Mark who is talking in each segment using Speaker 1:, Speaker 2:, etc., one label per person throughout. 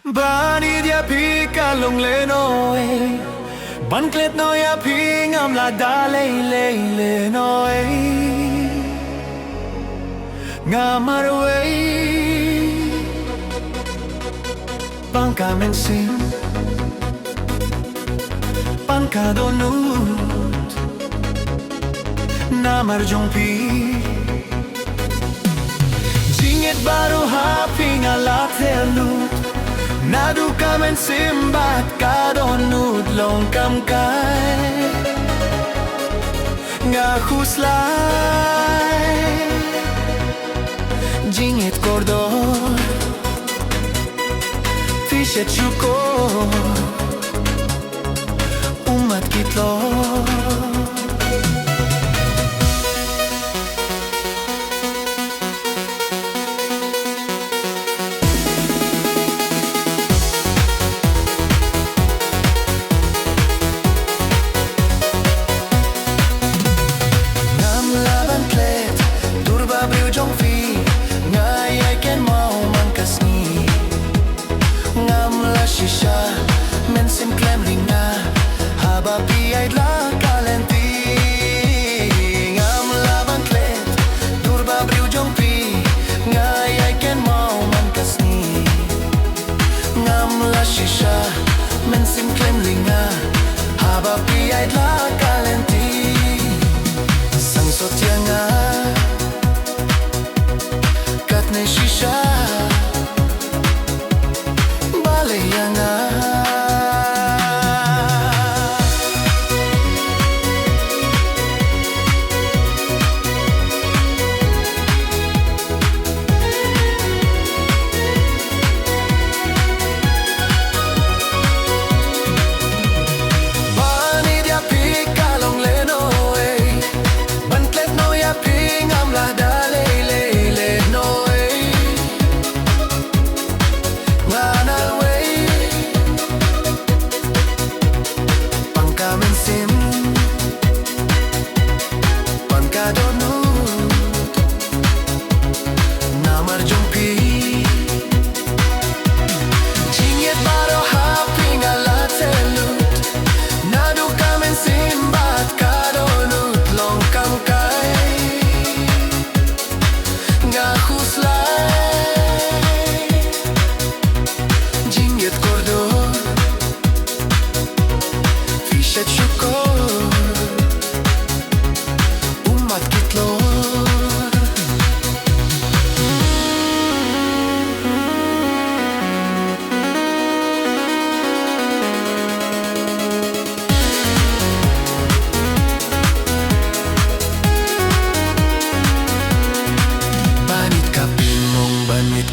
Speaker 1: Bani dia pi kalong lenoi ban klet no ya pi ngam Lada lenoi ngamar wei bang kamen sim pan ka dohnud namar jong pi jinget baru haping alat helut nadu kamen simbat ka dohnud long kam kai nga khublei jinget kordor fishet chukor umat kitlo jong fi ngai ai ken mau man kasni ngam la shisha men sim klem ringa haba pi ai la kalenti ngam la ban klet durba briu jong fi ngai ai ken mau man kasni ngam la shisha men sim klem ringa haba pi ai la kalenti sang so tianga ne shisha baleyanga bani dia pi kalong lenoi ban klet no ya pi ngam Lada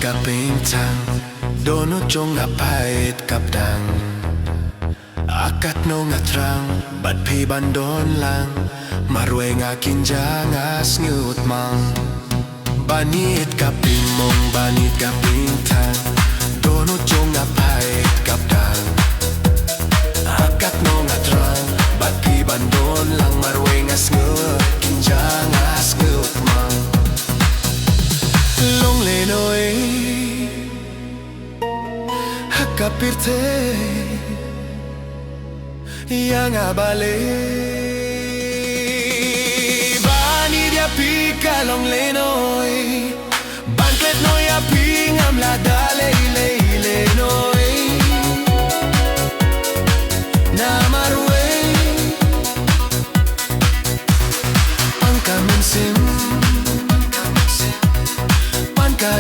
Speaker 1: kaping tang dohnud jong apait kapdang akat no ngatrang bat pi bandon lang marwe nga kinjang as ngut mang banit kaping mong banit kaping tang dohnud jong apait kapdang akat no ngatrang bat pi bandon lang marwe nga ngut kinjang as ngut mang long lenoi kapirte yang abale bani dia pi kalong lenoi ban klet no ya pi ngam Lada lenoi namar wei ang kamen sim pan ka